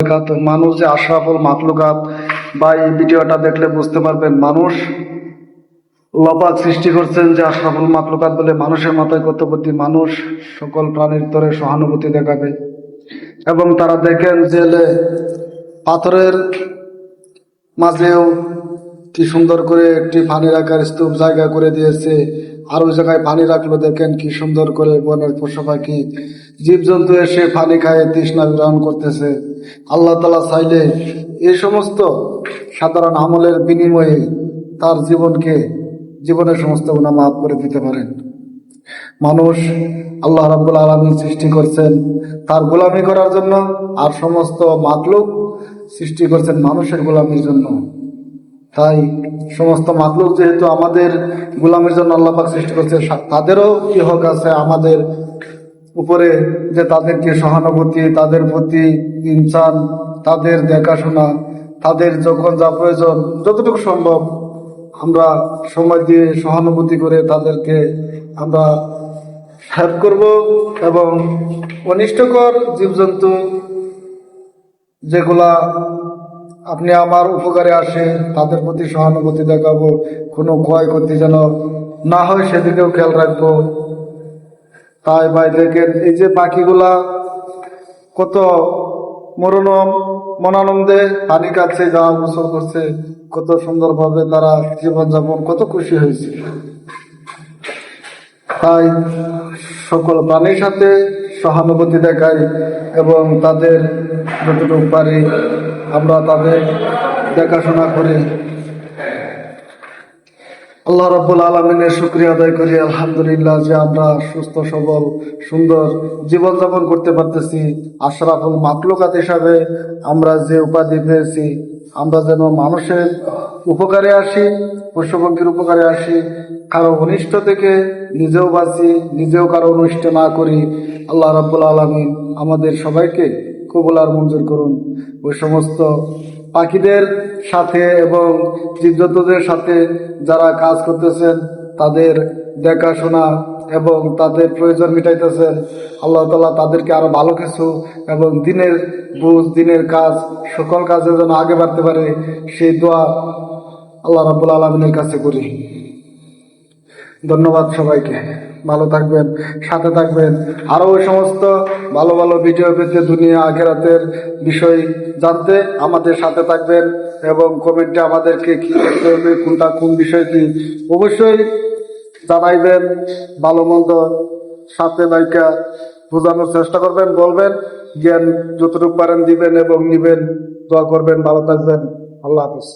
বারাকাতুহু। মানুষ যে আশরাফুল মাখলুকাত, বা এই ভিডিওটা দেখলে বুঝতে পারবেন মানুষ আল্লাহ সৃষ্টি করছেন যে আশরাফুল মাখলুকাত বলে। মানুষের মাথায় কত বুদ্ধি, মানুষ সকল প্রাণীর তরে সহানুভূতি দেখাবে। এবং তারা দেখেন জেলে পাথরের মাঝেও কি সুন্দর করে একটি পানি রাখার স্তূপ জায়গা করে দিয়েছে। আর ওই জায়গায় পানি রাখলো, দেখেন কি সুন্দর করে বনের পশু পাখি জীবজন্তু এসে পানি খায়, তৃষ্ণা বিরহণ করতেছে। আল্লাহ তাআলা চাইলে এই সমস্ত সাধারণ আমলের বিনিময়ে তার জীবনের সমস্ত গুনাহ মাফ করে দিতে পারেন। মানুষ আল্লাহ রাব্বুল আলামিন সৃষ্টি করছেন তার গোলামি করার জন্য, আর সমস্ত মাখলুক সৃষ্টি করছেন মানুষের গোলামির জন্য। তাই সমস্ত মাখলুক যেহেতু আমাদের গোলামির জন্য আল্লাহ পাক সৃষ্টি করছে, তাদেরও কি হক আছে আমাদের উপরে যে তাদেরকে সহানুভূতি, তাদের প্রতি ইনসান, তাদের দেখাশোনা, তাদের যখন যা প্রয়োজন যতটুকু সম্ভব আমরা সময় দিয়ে সহানুভূতি করে তাদেরকে আমরা হেল্প করব। এবং অনিষ্টকর জীবজন্তু যেগুলা আপনি আমার উপকারে আসে তাদের প্রতি সহানুভূতি দেখাবো, কোনো ক্ষয়ক্ষতি যেন না হয় সেদিকেও খেয়াল রাখবো। তাই ভাই দেখেন এই যে পাখিগুলা কত মনানন্দে পানি কাছে যাওয়া গোসল করছে, কত সুন্দরভাবে তারা জীবনযাপন, কত খুশি হয়েছে। তাই সকল প্রাণীর সাথে সহানুভূতি দেখাই এবং তাদের যতটুকু পারি আমরা তাদের দেখাশোনা করি। আল্লাহ রাব্বুল আলামিনের শুকরিয়া আদায় করি, আলহামদুলিল্লাহ, যে আমরা সুস্থ সবল সুন্দর জীবনযাপন করতে পারতেছি। আশরাফুল মাখলুকাত হিসাবে আমরা যে উপাধি পেয়েছি, আমরা যেন মানুষের উপকারে আসি, পশু পক্ষীর উপকারে আসি, কারো অনিষ্ট থেকে নিজেও বাঁচি, নিজেও কারো অনিষ্ট না করি। আল্লাহ রাব্বুল আলামিন আমাদের সবাইকে কবুল আর মঞ্জুর করুন। ওই সমস্ত পাখিদের সাথে এবং জীবজন্তুদের সাথে যারা কাজ করতেছেন তাদের দেখাশোনা এবং তাদের প্রয়োজন মিটাইতেছেন, আল্লাহ তাআলা তাদেরকে আরো ভালো কিছু এবং দিনের বুঝ, দিনের কাজ, সকল কাজে যেন আগে বাড়তে পারে সেই দোয়া আল্লাহ রাব্বুল আলামিনের কাছে করি। ধন্যবাদ সবাইকে, ভালো থাকবেন, সাথে থাকবেন। আরো ওই সমস্ত ভালো ভালো ভিডিও পেতে, দুনিয়া আখিরাতের বিষয় জানতে আমাদের সাথে থাকবেন এবং কমেন্টে আমাদেরকে কি করতে হবে, কোন বিষয়টি অবশ্যই জানাইবেন। ভালো মন্দ সাথে নাইকা বোঝানোর চেষ্টা করবেন, বলবেন, জ্ঞান যতটুকু পারেন দিবেন এবং নিবেন। দোয়া করবেন, ভালো থাকবেন। আল্লাহ হাফেজ।